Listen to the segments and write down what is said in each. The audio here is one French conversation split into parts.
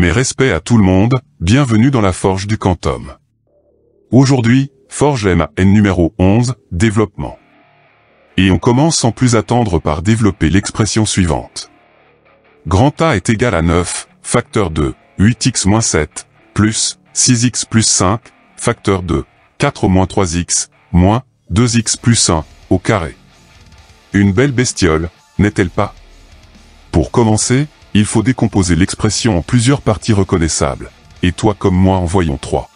Mes respects à tout le monde, bienvenue dans la Forge du Quantum. Aujourd'hui, Forge MAN numéro 11, développement. Et on commence sans plus attendre par développer l'expression suivante. Grand A est égal à 9, facteur 2, 8x moins 7, plus 6x plus 5, facteur 2, 4 moins 3x, moins 2x plus 1, au carré. Une belle bestiole, n'est-elle pas? Pour commencer, il faut décomposer l'expression en plusieurs parties reconnaissables, et toi comme moi en voyons 3.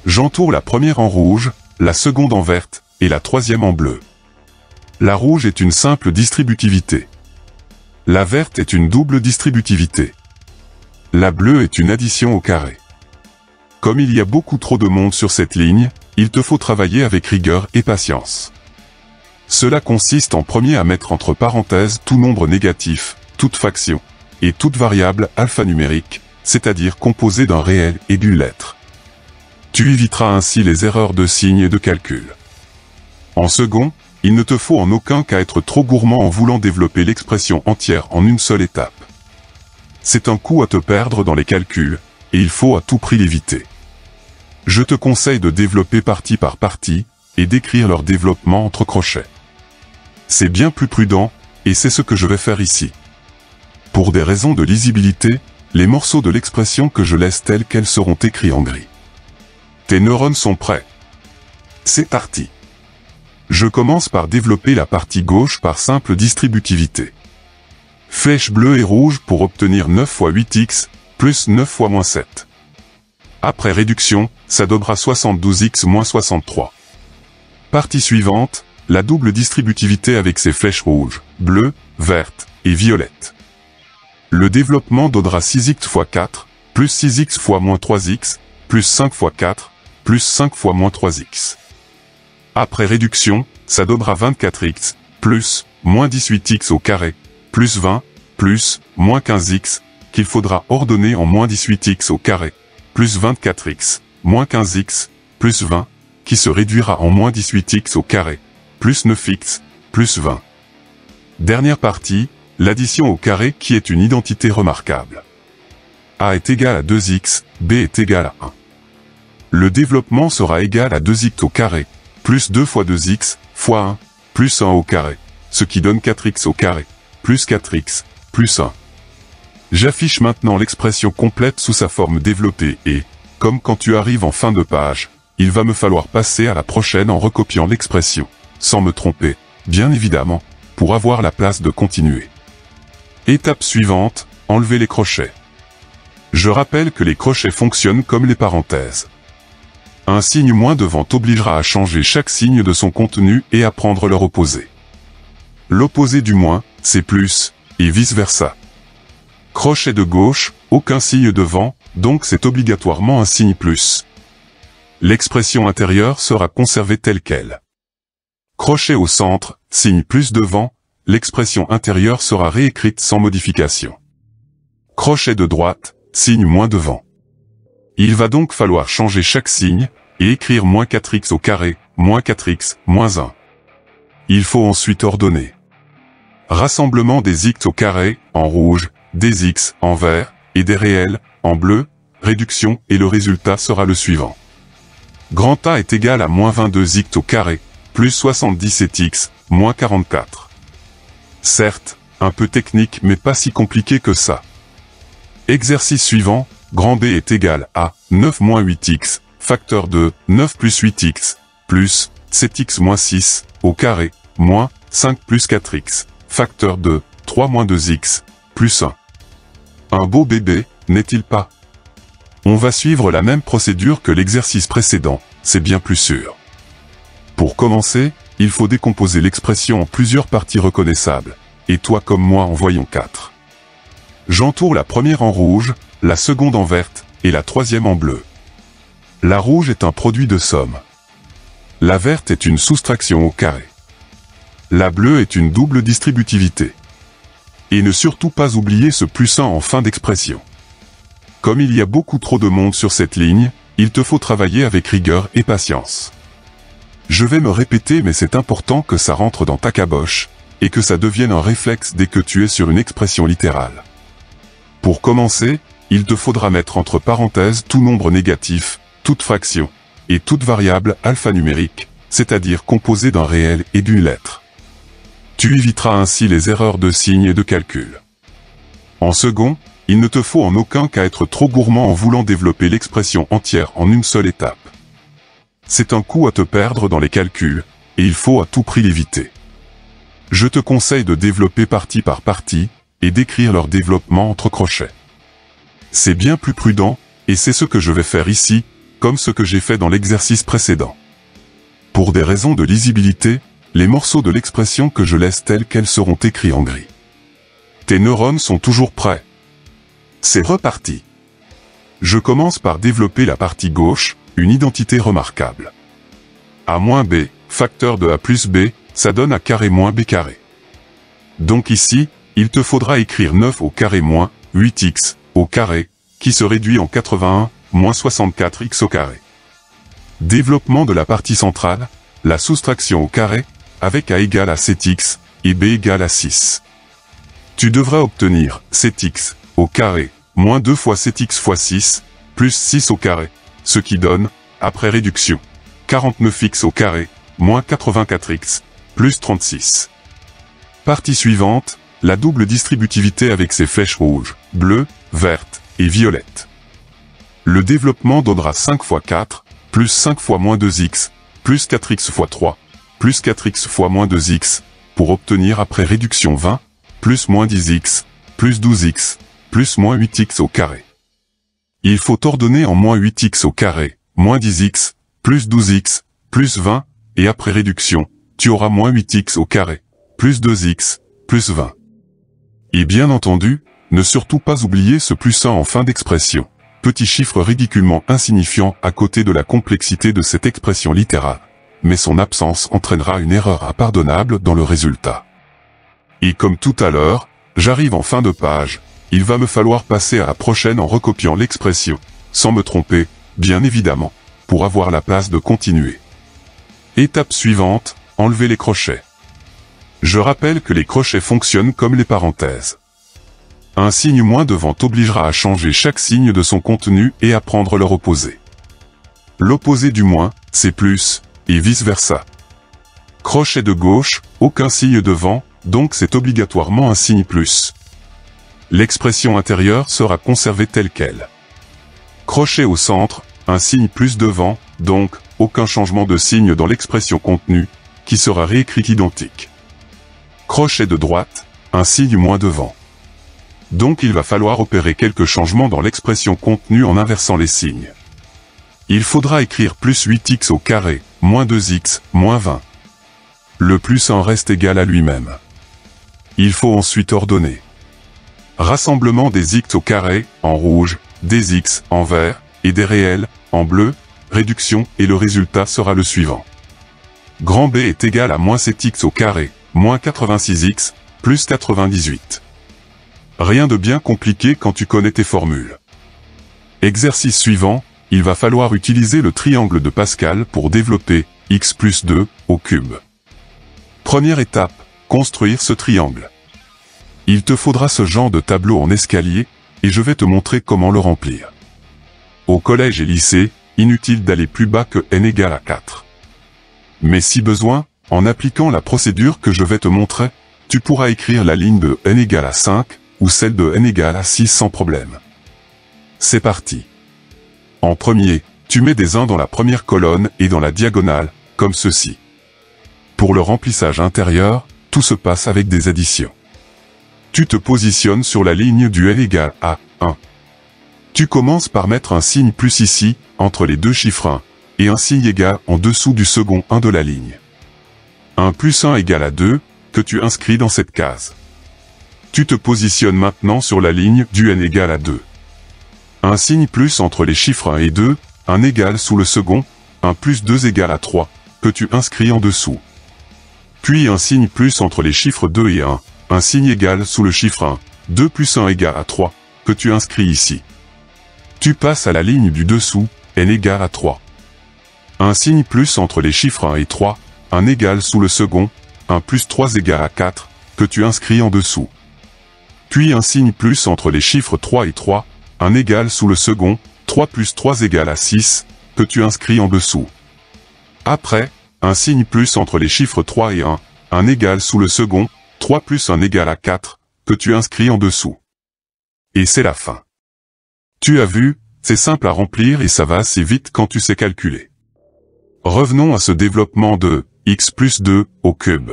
J'entoure la première en rouge, la seconde en verte, et la troisième en bleu. La rouge est une simple distributivité. La verte est une double distributivité. La bleue est une addition au carré. Comme il y a beaucoup trop de monde sur cette ligne, il te faut travailler avec rigueur et patience. Cela consiste en premier à mettre entre parenthèses tout nombre négatif, toute fraction, et toute variable alphanumérique, c'est-à-dire composée d'un réel et d'une lettre. Tu éviteras ainsi les erreurs de signes et de calcul. En second, il ne te faut en aucun cas être trop gourmand en voulant développer l'expression entière en une seule étape. C'est un coup à te perdre dans les calculs, et il faut à tout prix l'éviter. Je te conseille de développer partie par partie, et d'écrire leur développement entre crochets. C'est bien plus prudent, et c'est ce que je vais faire ici. Pour des raisons de lisibilité, les morceaux de l'expression que je laisse tels quels seront écrits en gris. Tes neurones sont prêts. C'est parti. Je commence par développer la partie gauche par simple distributivité. Flèche bleue et rouge pour obtenir 9 fois 8x, plus 9 fois moins 7. Après réduction, ça donnera 72x moins 63. Partie suivante, la double distributivité avec ses flèches rouges, bleues, vertes et violettes. Le développement donnera 6x fois 4, plus 6x fois moins 3x, plus 5 fois 4, plus 5 fois moins 3x. Après réduction, ça donnera 24x, plus, moins 18x au carré, plus 20, plus, moins 15x, qu'il faudra ordonner en moins 18x au carré, plus 24x, moins 15x, plus 20, qui se réduira en moins 18x au carré, plus 9x, plus 20. Dernière partie, l'addition au carré qui est une identité remarquable. A est égal à 2x, B est égal à 1. Le développement sera égal à 2x au carré, plus 2 fois 2x, fois 1, plus 1 au carré, ce qui donne 4x au carré, plus 4x, plus 1. J'affiche maintenant l'expression complète sous sa forme développée et, comme quand tu arrives en fin de page, il va me falloir passer à la prochaine en recopiant l'expression, sans me tromper, bien évidemment, pour avoir la place de continuer. Étape suivante, enlever les crochets. Je rappelle que les crochets fonctionnent comme les parenthèses. Un signe moins devant t'obligera à changer chaque signe de son contenu et à prendre leur opposé. L'opposé du moins, c'est plus, et vice-versa. Crochet de gauche, aucun signe devant, donc c'est obligatoirement un signe plus. L'expression intérieure sera conservée telle qu'elle. Crochet au centre, signe plus devant, l'expression intérieure sera réécrite sans modification. Crochet de droite, signe moins devant. Il va donc falloir changer chaque signe, et écrire moins 4x au carré, moins 4x, moins 1. Il faut ensuite ordonner. Rassemblement des x au carré, en rouge, des x, en vert, et des réels, en bleu, réduction, et le résultat sera le suivant. Grand A est égal à moins 22x au carré, plus 77x, moins 44. Certes, un peu technique mais pas si compliqué que ça. Exercice suivant, grand B est égal à 9 moins 8x, facteur 2, 9 plus 8x, plus 7x moins 6, au carré, moins 5 plus 4x, facteur 2, 3 moins 2x, plus 1. Un beau bébé, n'est-il pas? On va suivre la même procédure que l'exercice précédent, c'est bien plus sûr. Pour commencer, il faut décomposer l'expression en plusieurs parties reconnaissables, et toi comme moi en voyons 4. J'entoure la première en rouge, la seconde en verte, et la troisième en bleu. La rouge est un produit de somme. La verte est une soustraction au carré. La bleue est une double distributivité. Et ne surtout pas oublier ce plus 1 en fin d'expression. Comme il y a beaucoup trop de monde sur cette ligne, il te faut travailler avec rigueur et patience. Je vais me répéter mais c'est important que ça rentre dans ta caboche, et que ça devienne un réflexe dès que tu es sur une expression littérale. Pour commencer, il te faudra mettre entre parenthèses tout nombre négatif, toute fraction, et toute variable alphanumérique, c'est-à-dire composée d'un réel et d'une lettre. Tu éviteras ainsi les erreurs de signes et de calcul. En second, il ne te faut en aucun cas être trop gourmand en voulant développer l'expression entière en une seule étape. C'est un coup à te perdre dans les calculs, et il faut à tout prix l'éviter. Je te conseille de développer partie par partie, et d'écrire leur développement entre crochets. C'est bien plus prudent, et c'est ce que je vais faire ici, comme ce que j'ai fait dans l'exercice précédent. Pour des raisons de lisibilité, les morceaux de l'expression que je laisse tels qu'elles seront écrits en gris. Tes neurones sont toujours prêts. C'est reparti. Je commence par développer la partie gauche, une identité remarquable. A moins B, facteur de A plus B, ça donne A carré moins B carré. Donc ici, il te faudra écrire 9 au carré moins 8x au carré, qui se réduit en 81 moins 64x au carré. Développement de la partie centrale, la soustraction au carré, avec A égale à 7x, et B égale à 6. Tu devras obtenir 7x au carré, moins 2 fois 7x fois 6, plus 6 au carré, ce qui donne, après réduction, 49x au carré, moins 84x, plus 36. Partie suivante, la double distributivité avec ses flèches rouges, bleues, vertes et violettes. Le développement donnera 5 fois 4, plus 5 fois moins 2x, plus 4x fois 3, plus 4x fois moins 2x, pour obtenir après réduction 20, plus moins 10x, plus 12x, plus moins 8x au carré. Il faut ordonner en moins 8x au carré, moins 10x, plus 12x, plus 20, et après réduction, tu auras moins 8x au carré, plus 2x, plus 20. Et bien entendu, ne surtout pas oublier ce plus 1 en fin d'expression, petit chiffre ridiculement insignifiant à côté de la complexité de cette expression littérale, mais son absence entraînera une erreur impardonnable dans le résultat. Et comme tout à l'heure, j'arrive en fin de page, il va me falloir passer à la prochaine en recopiant l'expression, sans me tromper, bien évidemment, pour avoir la place de continuer. Étape suivante, enlever les crochets. Je rappelle que les crochets fonctionnent comme les parenthèses. Un signe moins devant t'obligera à changer chaque signe de son contenu et à prendre leur opposé. L'opposé du moins, c'est plus, et vice-versa. Crochet de gauche, aucun signe devant, donc c'est obligatoirement un signe plus. L'expression intérieure sera conservée telle qu'elle. Crochet au centre, un signe plus devant, donc aucun changement de signe dans l'expression contenue, qui sera réécrite identique. Crochet de droite, un signe moins devant. Donc il va falloir opérer quelques changements dans l'expression contenue en inversant les signes. Il faudra écrire plus 8x au carré, moins 2x, moins 20. Le plus 1 reste égal à lui-même. Il faut ensuite ordonner. Rassemblement des x au carré, en rouge, des x, en vert, et des réels, en bleu, réduction, et le résultat sera le suivant. Grand B est égal à moins 7x au carré, moins 86x, plus 98. Rien de bien compliqué quand tu connais tes formules. Exercice suivant, il va falloir utiliser le triangle de Pascal pour développer x plus 2 au cube. Première étape, construire ce triangle. Il te faudra ce genre de tableau en escalier, et je vais te montrer comment le remplir. Au collège et lycée, inutile d'aller plus bas que n égale à 4. Mais si besoin, en appliquant la procédure que je vais te montrer, tu pourras écrire la ligne de n égale à 5, ou celle de n égale à 6 sans problème. C'est parti. En premier, tu mets des 1 dans la première colonne et dans la diagonale, comme ceci. Pour le remplissage intérieur, tout se passe avec des additions. Tu te positionnes sur la ligne du n égale à 1. Tu commences par mettre un signe plus ici, entre les deux chiffres 1, et un signe égal en dessous du second 1 de la ligne. 1 plus 1 égale à 2, que tu inscris dans cette case. Tu te positionnes maintenant sur la ligne du n égale à 2. Un signe plus entre les chiffres 1 et 2, un égal sous le second, 1 plus 2 égale à 3, que tu inscris en dessous. Puis un signe plus entre les chiffres 2 et 1, un signe égal sous le chiffre 1, 2 plus 1 égale à 3, que tu inscris ici. Tu passes à la ligne du dessous, n égale à 3. Un signe plus entre les chiffres 1 et 3, un égal sous le second, 1 plus 3 égale à 4, que tu inscris en dessous. Puis un signe plus entre les chiffres 3 et 3, 1 égale sous le second, 3 plus 3 égale à 6, que tu inscris en dessous. Après, un signe plus entre les chiffres 3 et 1 égale sous le second, 3 plus 1 égale à 4, que tu inscris en dessous. Et c'est la fin. Tu as vu, c'est simple à remplir et ça va assez vite quand tu sais calculer. Revenons à ce développement de x plus 2 au cube.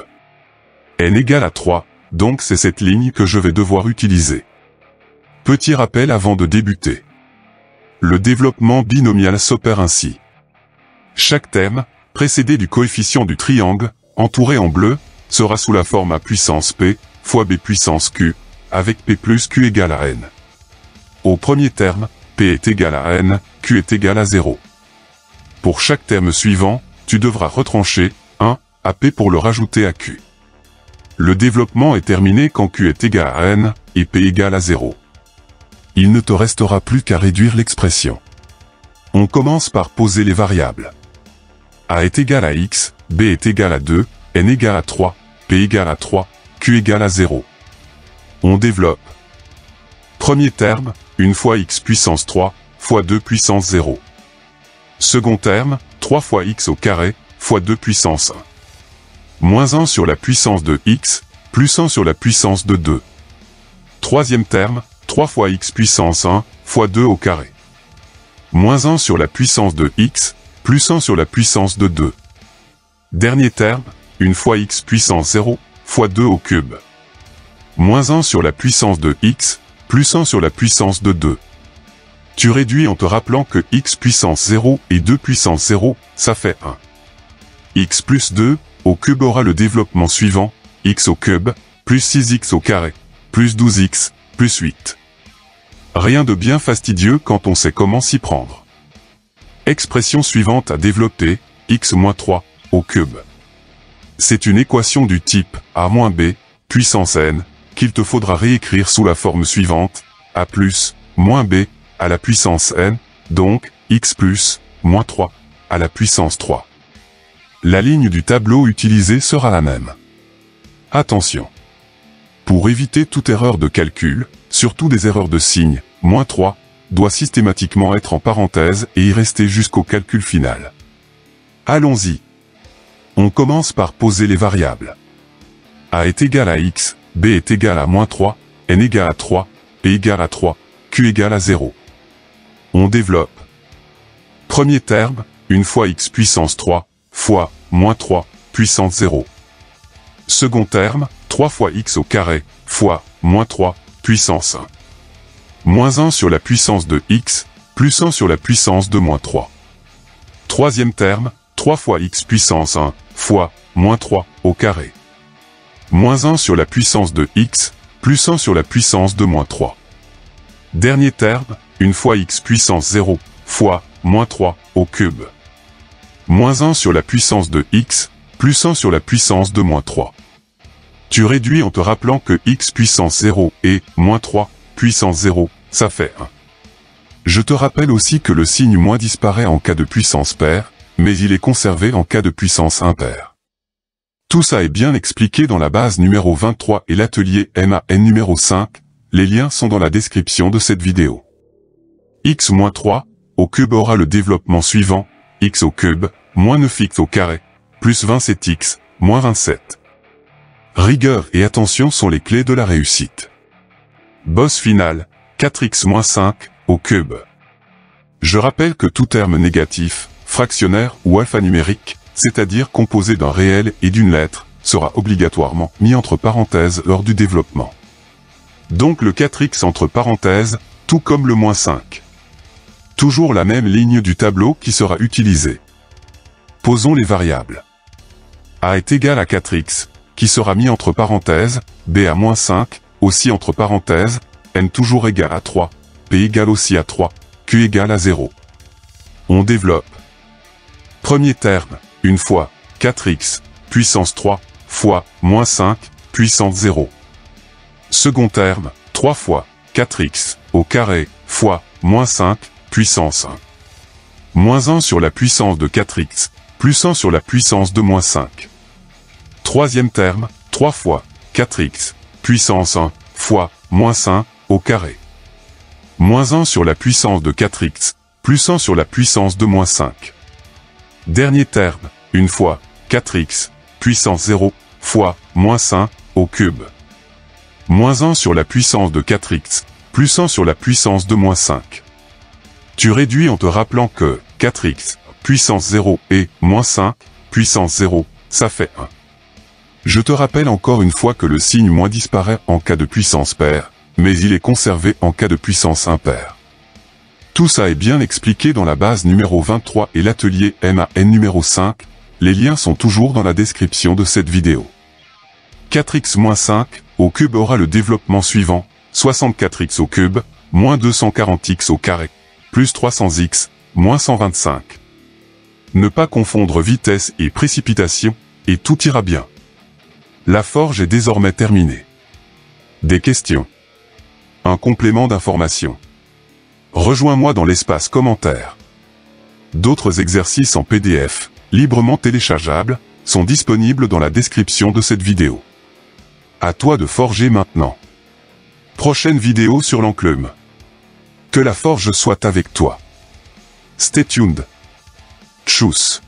N égale à 3, donc c'est cette ligne que je vais devoir utiliser. Petit rappel avant de débuter. Le développement binomial s'opère ainsi. Chaque terme, précédé du coefficient du triangle, entouré en bleu, sera sous la forme a puissance p, fois b puissance q, avec p plus q égale à n. Au premier terme, p est égal à n, q est égal à 0. Pour chaque terme suivant, tu devras retrancher 1 à p pour le rajouter à q. Le développement est terminé quand q est égal à n, et p égale à 0. Il ne te restera plus qu'à réduire l'expression. On commence par poser les variables. A est égal à x, b est égal à 2, n égale à 3, p égale à 3, q égale à 0. On développe. Premier terme, 1 fois x puissance 3, fois 2 puissance 0. Second terme, 3 fois x au carré, fois 2 puissance 1. Moins 1 sur la puissance de x, plus 1 sur la puissance de 2. Troisième terme, 3 fois x puissance 1, fois 2 au carré. Moins 1 sur la puissance de x, plus 1 sur la puissance de 2. Dernier terme, 1 fois x puissance 0, fois 2 au cube. Moins 1 sur la puissance de x, plus 1 sur la puissance de 2. Tu réduis en te rappelant que x puissance 0 et 2 puissance 0, ça fait 1. X plus 2, au cube aura le développement suivant, x au cube, plus 6x au carré, plus 12x, plus 8. Rien de bien fastidieux quand on sait comment s'y prendre. Expression suivante à développer, x-3, au cube. C'est une équation du type a moins b, puissance n, qu'il te faudra réécrire sous la forme suivante, a plus, moins b, à la puissance n, donc, x plus, moins 3, à la puissance 3. La ligne du tableau utilisée sera la même. Attention. Pour éviter toute erreur de calcul, surtout des erreurs de signe, moins 3, doit systématiquement être en parenthèse et y rester jusqu'au calcul final. Allons-y. On commence par poser les variables. A est égal à x, b est égal à moins 3, n égale à 3, p égale à 3, q égale à 0. On développe. Premier terme, 1 fois x puissance 3, fois, moins 3, puissance 0. Second terme, 3 fois x au carré, fois, moins 3, puissance 1. Moins 1 sur la puissance de x, plus 1 sur la puissance de moins 3. Troisième terme, 3 fois x puissance 1, fois, moins 3, au carré. Moins 1 sur la puissance de x, plus 1 sur la puissance de moins 3. Dernier terme, 1 fois x puissance 0, fois, moins 3, au cube. Moins 1 sur la puissance de x, plus 1 sur la puissance de moins 3. Tu réduis en te rappelant que x puissance 0 et moins 3, puissance 0, ça fait 1. Je te rappelle aussi que le signe moins disparaît en cas de puissance paire, mais il est conservé en cas de puissance impaire. Tout ça est bien expliqué dans la base numéro 23 et l'atelier MAN numéro 5, les liens sont dans la description de cette vidéo. x-3, au cube aura le développement suivant, x au cube, moins 9x au carré, plus 27x, moins 27. Rigueur et attention sont les clés de la réussite. Boss final, 4x-5, au cube. Je rappelle que tout terme négatif, fractionnaire ou alphanumérique, c'est-à-dire composé d'un réel et d'une lettre, sera obligatoirement mis entre parenthèses lors du développement. Donc le 4x entre parenthèses, tout comme le moins 5. Toujours la même ligne du tableau qui sera utilisée. Posons les variables. A est égal à 4x, qui sera mis entre parenthèses, b à moins 5, aussi entre parenthèses, n toujours égal à 3, p égale aussi à 3, q égale à 0. On développe. Premier terme, 1 fois, 4x, puissance 3, fois, moins 5, puissance 0. Second terme, 3 fois, 4x, au carré, fois, moins 5, puissance 1. Moins 1 sur la puissance de 4x, plus 1 sur la puissance de moins 5. Troisième terme, 3 fois, 4x, puissance 1, fois, moins 5, au carré. moins 1 sur la puissance de 4x, plus 1 sur la puissance de moins 5. Dernier terme, une fois, 4x, puissance 0, fois, moins 5, au cube. Moins 1 sur la puissance de 4x, plus 1 sur la puissance de moins 5. Tu réduis en te rappelant que 4x, puissance 0 et moins 5, puissance 0, ça fait 1. Je te rappelle encore une fois que le signe moins disparaît en cas de puissance paire, mais il est conservé en cas de puissance impaire. Tout ça est bien expliqué dans la base numéro 23 et l'atelier MAN numéro 5, les liens sont toujours dans la description de cette vidéo. 4x-5 au cube aura le développement suivant, 64x au cube, moins 240x au carré, plus 300x, moins 125. Ne pas confondre vitesse et précipitation, et tout ira bien. La forge est désormais terminée. Des questions? Un complément d'information. Rejoins-moi dans l'espace commentaire. D'autres exercices en PDF, librement téléchargeables, sont disponibles dans la description de cette vidéo. À toi de forger maintenant. Prochaine vidéo sur l'enclume. Que la forge soit avec toi. Stay tuned. Tchuss.